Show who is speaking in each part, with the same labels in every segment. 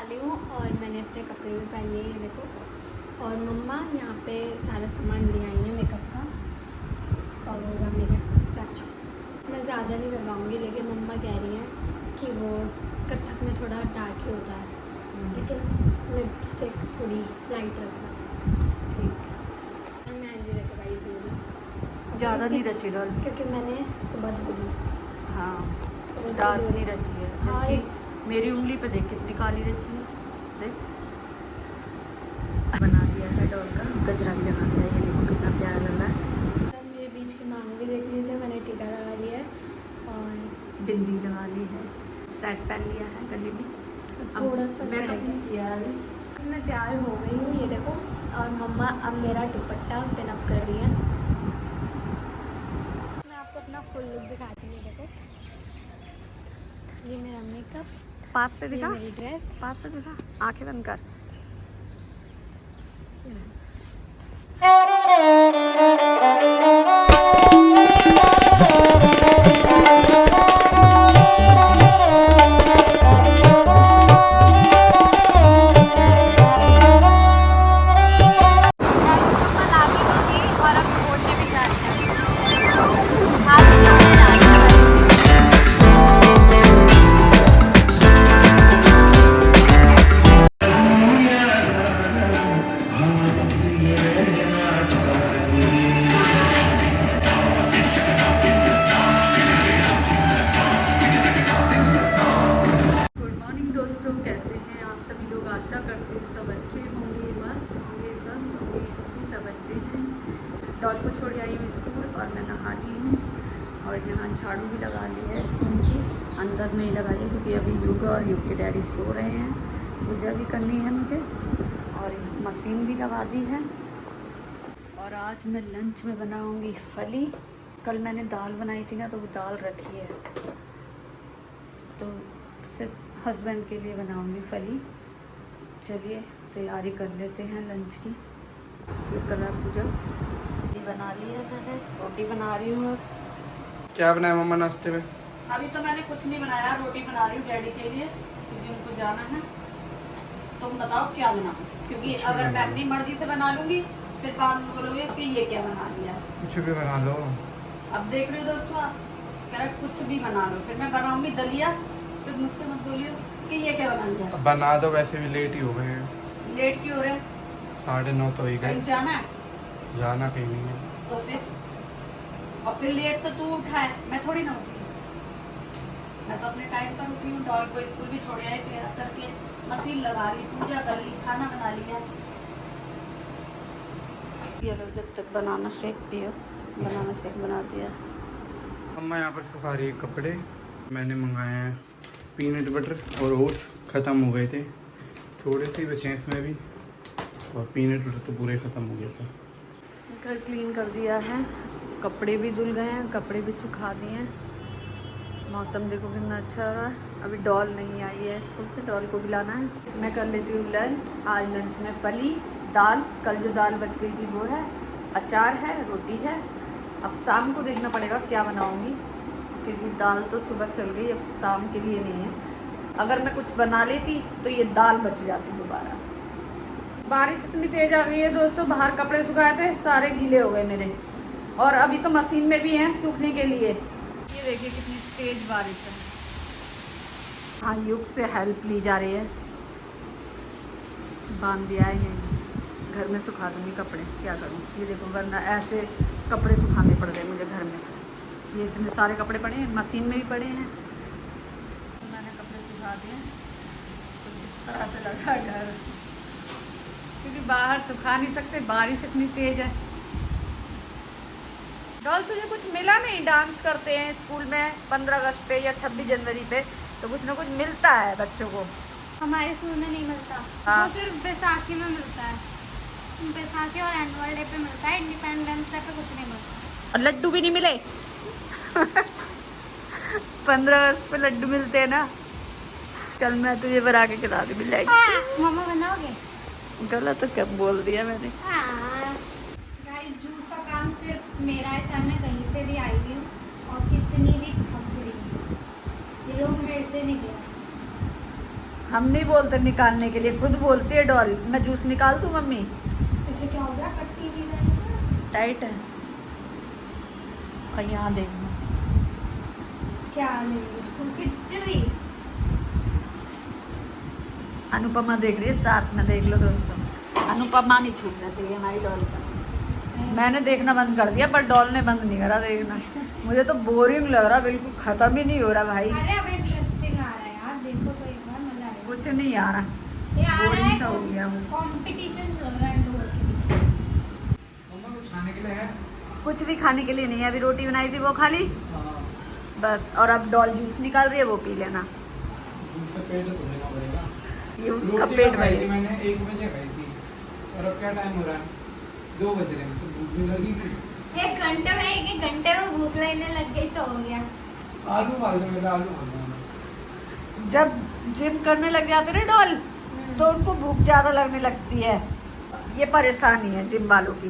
Speaker 1: ली हूँ और मैंने अपने कपड़े भी पहन लिए हैं देखो। और मम्मा यहाँ पे सारा सामान ले आई है मेकअप का और होगा मेरे टच। मैं ज़्यादा नहीं करवाऊँगी लेकिन मम्मा कह रही हैं कि वो कथक में थोड़ा डार्क ही होता है, लेकिन लिपस्टिक थोड़ी लाइट रखना। और मेहंदी रखवाई मेरी
Speaker 2: ज़्यादा नहीं रची डॉल,
Speaker 1: क्योंकि मैंने सुबह धोली।
Speaker 2: हाँ
Speaker 1: सुबह
Speaker 2: ज़्यादा नहीं रची है।
Speaker 1: हाँ
Speaker 2: मेरी उंगली पे देख कितनी काली रची है। देख बना दिया है डॉल का, गजरा भी लगा दिया है। ये देखो कितना प्यारा लग रहा है।
Speaker 1: मेरे बीच की मांग भी देख लीजिए, मैंने टीका लगा लिया है और
Speaker 2: बिंदी लगा ली है, सेट पहन लिया है गले में।
Speaker 1: थोड़ा सा
Speaker 2: मेकअप नहीं किया है।
Speaker 1: मैं तैयार हो गई हूँ, ये देखो। और मम्मा अब मेरा दुपट्टा पिन अप कर रही है। मैं आपको अपना फुल लुक दिखाती हूँ, देखो। ये मेरा मेकअप,
Speaker 2: पास से
Speaker 1: ये
Speaker 2: दिखा,
Speaker 1: मेरी ड्रेस।
Speaker 2: पास से दिखा, आंखें बंद कर। आशा करती हूँ सब अच्छे होंगे, मस्त होंगे, स्वस्थ होंगे। अभी सब अच्छे हैं। डॉल को छोड़ आई हूँ स्कूल और मैं नहा ली हूँ और यहाँ झाड़ू भी लगा ली है स्कूल की। अंदर नहीं लगाई है क्योंकि अभी युग और युग के डैडी सो रहे हैं। पूजा भी करनी है मुझे और मशीन भी लगा दी है। और आज मैं लंच में बनाऊँगी फली। कल मैंने दाल बनाई थी ना, तो वो दाल रखी है, तो सिर्फ हस्बैंड के लिए बनाऊँगी फली। चलिए तैयारी कर लेते हैं लंच की। ये करा पूजा बना ली है मैंने, रोटी बना रही हूँ।
Speaker 3: क्या बनाया मम्मा नाश्ते में?
Speaker 2: अभी तो मैंने कुछ नहीं बनाया, रोटी बना रही हूँ डैडी के लिए क्योंकि उनको जाना है। तुम बताओ क्या बनाऊँ, क्योंकि अगर मैं अपनी मर्जी से बना लूँगी फिर बाद में बोलोगे कि ये क्या बना लिया।
Speaker 3: कुछ भी बना लो।
Speaker 2: अब देख रहे हो दोस्तों, आप कह रहे कुछ भी बना लो, फिर मैं बनाऊँगी दलिया, फिर मुझसे मत बोलियो कि ये क्या बना लिया।
Speaker 3: बना दो, वैसे भी लेट ही हो गए हैं।
Speaker 2: लेट क्यों हो रहे?
Speaker 3: 9:30 तो ही गए।
Speaker 2: कहीं जाना है?
Speaker 3: जाना कहीं नहीं है।
Speaker 2: तो फिर और फिर लेट तो तू उठा है, मैं थोड़ी ना उठी। मैं तो अपने टाइम पर उठी हूँ। डॉल को स्कूल भी छोड़ आई, तैयार करके मशीन लगा ली, पूजा कर ली, खाना बना लिया। ये लो जब तक बनाना शेक पियो। बनाना शेक बना दिया।
Speaker 3: मम्मा यहाँ पर सुखा रही है कपड़े। मैंने मंगाए हैं पीनट बटर और ओट्स, ख़त्म हो गए थे, थोड़े से ही बचे हैं इसमें भी। और पीनट बटर तो पूरे ख़त्म हो गया था।
Speaker 2: घर क्लीन कर दिया है, कपड़े भी धुल गए हैं, कपड़े भी सुखा दिए हैं। मौसम देखो कितना अच्छा हो रहा है। अभी डॉल नहीं आई है स्कूल से, डॉल को भी लाना है। मैं कर लेती हूँ लंच। आज लंच में फली, दाल, कल जो दाल बच गई थी वो है, अचार है, रोटी है। अब शाम को देखना पड़ेगा क्या बनाऊँगी, क्योंकि दाल तो सुबह चल गई, अब शाम के लिए नहीं है। अगर मैं कुछ बना लेती तो ये दाल बच जाती दोबारा। बारिश इतनी तेज आ गई है दोस्तों, बाहर कपड़े सुखाए थे सारे गीले हो गए मेरे, और अभी तो मशीन में भी हैं सूखने के लिए। ये देखिए कितनी तेज बारिश है। हाँ, युग से हेल्प ली जा रही है। बांध दिया है, घर में सुखा दूंगी कपड़े, क्या करूँ। ये देखो, वरना ऐसे कपड़े सुखाने पड़ रहे मुझे घर में। ये इतने सारे कपड़े पड़े हैं, मशीन में भी पड़े हैं। मैंने कपड़े सुखा दिए, तो इस तरह से लगा घर, क्योंकि बाहर सुखा नहीं सकते, बारिश इतनी तेज है। डॉल तुझे कुछ मिला नहीं? डांस करते हैं स्कूल में 15 अगस्त पे या 26 जनवरी पे, तो कुछ ना कुछ मिलता है बच्चों को।
Speaker 1: हमारे स्कूल में नहीं मिलता।
Speaker 2: हाँ।
Speaker 1: वो सिर्फ बैसाखी में मिलता है। बैसाखी और एनुअल डे पे मिलता है, इंडिपेंडेंस डे पे कुछ नहीं मिलता।
Speaker 2: और लड्डू भी नहीं मिले? 15 अगस्त पे लड्डू मिलते हैं ना। चल मैं तुझे बना के खिला दूँ, मिल
Speaker 1: मम्मा बनाओगे?
Speaker 2: गलत तो क्या बोल दिया मैंने।
Speaker 1: गाइस, जूस का काम सिर्फ मेरा है, चाहे मैं कहीं से भी आई हूँ और कितनी भी थक रही हूँ, ये लोग मेरे से नहीं गया।
Speaker 2: हम नहीं बोलते निकालने के लिए, खुद बोलती है डॉल मैं जूस निकाल दूँ मम्मी।
Speaker 1: इसे क्या हो गया, कट्टी भी नहीं
Speaker 2: टाइट है। और यहाँ देखना
Speaker 1: क्या नहीं कुछ भी।
Speaker 2: अनुपमा देख रही है, साथ में देख लो दोस्तों। अनुपमा नहीं छूटना चाहिए हमारी डॉल का। मैंने देखना बंद कर दिया पर डॉल ने बंद नहीं करा देखना। मुझे तो बोरिंग लग रहा, बिल्कुल खत्म ही नहीं हो रहा भाई।
Speaker 1: अरे अब इंटरेस्टिंग आ रहा है यार, देखो तो एक बार मजा आएगा।
Speaker 2: कुछ नहीं आ रहा,
Speaker 1: ये आ रहा
Speaker 2: बोरिंग
Speaker 1: है,
Speaker 2: सा हो गया वो।
Speaker 1: कंपटीशन चल रहा है लोगों के बीच।
Speaker 3: मम्मा कुछ खाने के लिए है?
Speaker 2: कुछ भी खाने के लिए नहीं है, अभी रोटी बनाई थी वो खा ली
Speaker 3: हाँ।
Speaker 2: बस। और अब डॉल जूस निकाल रही है, वो पी लेना।
Speaker 3: जूस से पेट तो धोना पड़ेगा।
Speaker 2: ये उनका
Speaker 3: रोटी
Speaker 2: पेट
Speaker 3: खाई
Speaker 2: भर
Speaker 3: थी मैंने 1 बजे खाई थी और अब क्या टाइम हो रहा है? 2 बज रहे हैं, तो भूख भी लगी नहीं।
Speaker 1: 1 घंटे में 1 घंटे में भूख लगने लग गई तो हो गया।
Speaker 3: आलू मार दो, मेरा आलू खाना है।
Speaker 2: जब जिम करने लग जाते ना डॉल तो उनको भूख ज्यादा लगने लगती है। ये परेशानी है जिम वालों की,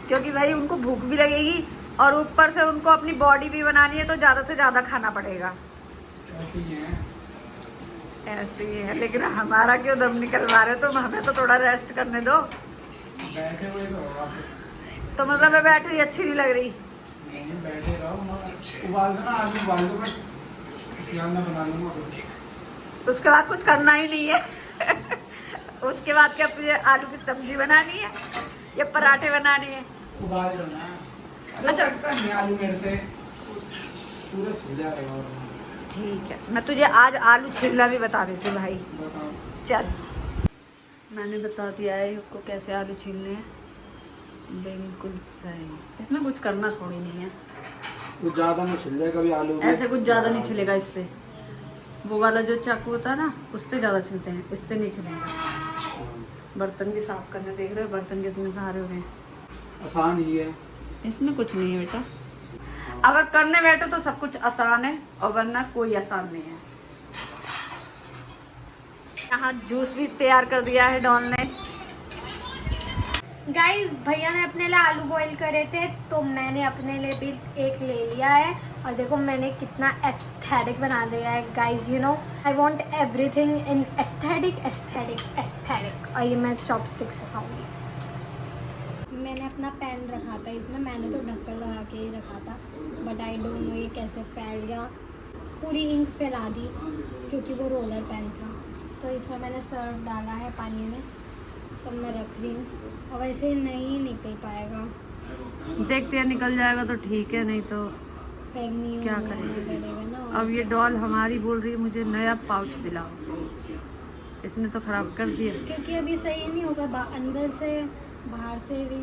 Speaker 2: क्योंकि भाई उनको भूख भी लगेगी और ऊपर से उनको अपनी बॉडी भी बनानी है, तो ज्यादा से ज्यादा खाना पड़ेगा।
Speaker 3: ऐसे ही है।
Speaker 2: ऐसे ही है, लेकिन हमारा क्यों दम निकलवा रहे हो तुम? हमें तो थोड़ा रेस्ट करने दो।
Speaker 3: बैठे हुए तो हो आप।
Speaker 2: तो मतलब मैं बैठ रही अच्छी नहीं लग रही।
Speaker 3: नहीं, बैठे रहो। उबाल दो ना, आलू उबाल दो, बस सियाना बना लूँगा।
Speaker 2: उसके बाद कुछ करना ही नहीं है। उसके बाद क्या तुझे आलू की सब्जी बनानी है या पराठे बनाने हैं?
Speaker 3: उबाल दो ना।
Speaker 2: अच्छा।
Speaker 3: कटता नहीं आलू मेरे से, पूरा छिल जाएगा। और
Speaker 2: ठीक है, मैं तुझे आज आलू छिलना भी बता देती हूँ भाई।
Speaker 3: बताओ।
Speaker 2: चल, मैंने बता दिया है उसको कैसे आलू छीलने हैं। बिल्कुल सही, इसमें कुछ करना थोड़ी नहीं है।
Speaker 3: कुछ ज़्यादा नहीं छिल जाएगा कभी आलू।
Speaker 2: ऐसे कुछ ज़्यादा नहीं छिलेगा इससे। वो वाला जो चाकू होता है ना, उससे ज़्यादा छिलते हैं, इससे नहीं छिलेगा। बर्तन भी साफ करने देख रहे हो, बर्तन कितने सारे हुए हैं।
Speaker 3: आसान ही है।
Speaker 2: इसमें कुछ नहीं है बेटा, अगर करने बैठो तो सब कुछ आसान है और वरना कोई आसान नहीं है। यहाँ जूस भी तैयार कर दिया है डॉन ने।
Speaker 1: गाइस भैया ने अपने लिए आलू बॉईल करे थे तो मैंने अपने लिए भी एक ले लिया है। और देखो मैंने कितना एस्थेटिक बना दिया है guys. You know I want everything in aesthetic aesthetic aesthetic. और ये मैं चॉपस्टिक से खाऊंगी। मैंने अपना पेन रखा था इसमें, मैंने तो ढक्कन लगा के ही रखा था, बट आई डोंट नो ये कैसे फैल गया। पूरी इंक फैला दी क्योंकि वो रोलर पेन था। तो इसमें मैंने सर्फ डाला है पानी में, तो मैं रख रही हूँ। और वैसे नहीं निकल पाएगा,
Speaker 2: देखते हैं निकल जाएगा तो ठीक है, नहीं तो
Speaker 1: फिर नहीं
Speaker 2: क्या
Speaker 1: होना
Speaker 2: करें।
Speaker 1: पड़ेगा ना।
Speaker 2: अब ये डॉल हमारी बोल रही है मुझे नया पाउच दिलाओ, इसने तो खराब कर दिया।
Speaker 1: क्योंकि अभी सही नहीं होगा, अंदर से बाहर से भी।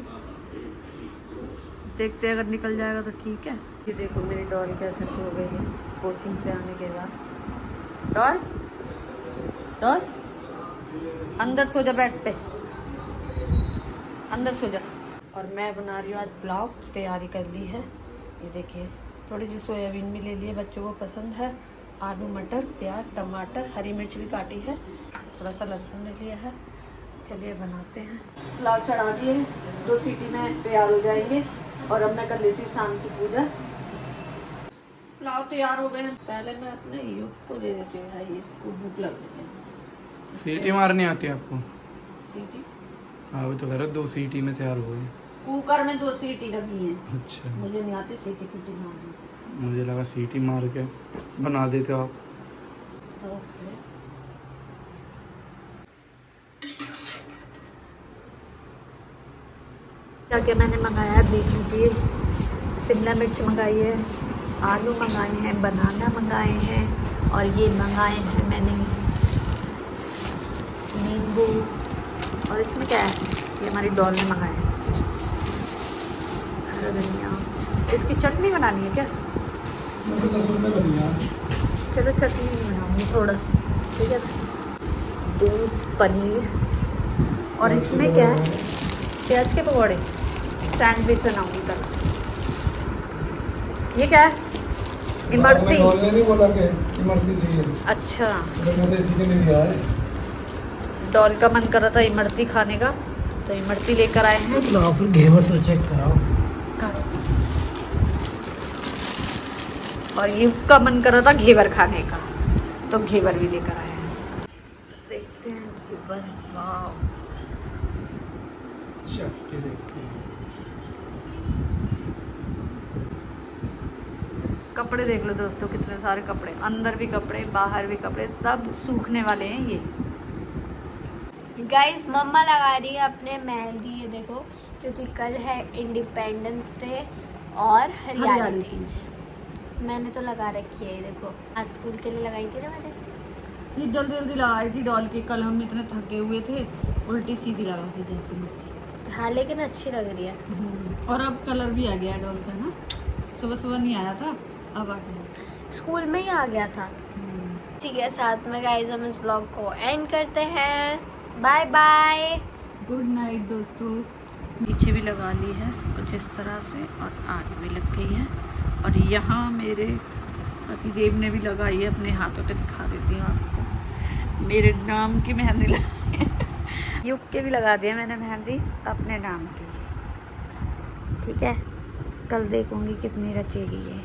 Speaker 2: देखते हैं अगर निकल जाएगा तो ठीक है। ये देखो मेरी डॉल कैसे सो गई है कोचिंग से आने के बाद। डॉल डॉल अंदर सो जा, बेड पे अंदर सो जा। और मैं बना रही हूँ आज पुलाव, तैयारी कर ली है। ये देखिए थोड़ी सी सोयाबीन भी ले ली है, बच्चों को पसंद है। आलू मटर प्याज टमाटर हरी मिर्च भी काटी है, थोड़ा सा लहसुन ले लिया है। चलिए बनाते हैं। पुलाव चढ़ा दिए, 2 सीटी में तैयार हो जाएंगे। और अब मैं कर लेती हूँ शाम की पूजा। पुलाव तैयार हो गए हैं, पहले मैं अपने युग को दे देती हूँ भाई, इसको भूख लग रही है।
Speaker 3: सीटी मारनी आती है आपको?
Speaker 2: सीटी
Speaker 3: हाँ वो तो कह रहा 2 सीटी में तैयार हो गए।
Speaker 2: कुकर में 2 सीटी लगी है।
Speaker 3: अच्छा,
Speaker 2: मुझे नहीं आती सीटी कुटी मारनी।
Speaker 3: मुझे लगा सीटी मार के बना देते हो आप।
Speaker 2: ओके। क्या क्या मैंने मंगाया देख लीजिए। शिमला मिर्च मंगाई है, आलू मंगाए हैं, बनाना मंगाए हैं, और ये मंगाए हैं मैंने नींबू। और इसमें क्या है, ये हमारी डॉल ने मंगाया है हरा धनिया। इसकी चटनी बनानी है क्या? चलो चटनी नहीं बनाऊंगी, थोड़ा सा ठीक है। दूध पनीर, और इसमें क्या है, प्याज के पकौड़े, सैंडविच बनाऊंगी कल। ये क्या है, इमरती।
Speaker 4: नहीं बोला कि इमरती चाहिए,
Speaker 2: अच्छा,
Speaker 4: तो इसी के लिए लिया है।
Speaker 2: डॉल का मन कर रहा था इमरती खाने का, तो इमरती लेकर आए हैं।
Speaker 4: तो फिर घेवर तो चेक कराओ।
Speaker 2: और ये का मन कर रहा था घेवर खाने का, तो घेवर भी लेकर आए हैं। देखते हैं घेवर। वाह,
Speaker 3: चल के देखते हैं।
Speaker 2: कपड़े देख लो दोस्तों, कितने सारे कपड़े, अंदर भी कपड़े बाहर भी कपड़े, सब सूखने वाले हैं ये।
Speaker 1: गाइस मम्मा लगा रही है अपने मेहंदी, ये देखो, क्योंकि कल है इंडिपेंडेंस डे और हरियाली तीज। मैंने तो लगा रखी है, ये देखो, आज स्कूल के लिए लगाई थी ना मैंने।
Speaker 2: ये जल्दी जल्दी लगाई थी डॉल के, कल हम इतने थके हुए थे, उल्टी सीधी लगा थी जैसे मुझे।
Speaker 1: हाँ लेकिन अच्छी लग रही है।
Speaker 2: और अब कलर भी आ गया डॉल का ना, सुबह सुबह नहीं आया था, अब आ गया।
Speaker 1: स्कूल में ही आ गया था। ठीक है, साथ में गाइस हम इस ब्लॉग को एंड करते हैं। बाय बाय,
Speaker 2: गुड नाइट दोस्तों। नीचे भी लगा ली है कुछ इस तरह से, और आगे भी लग गई है, और यहाँ मेरे पतिदेव ने भी लगाई है, अपने हाथों पे दिखा देती हूँ आपको, मेरे नाम की मेहंदी लगाई है। युग के भी लगा दिया मैंने मेहंदी अपने नाम की। ठीक है, कल देखूंगी कितनी रचेगी ये।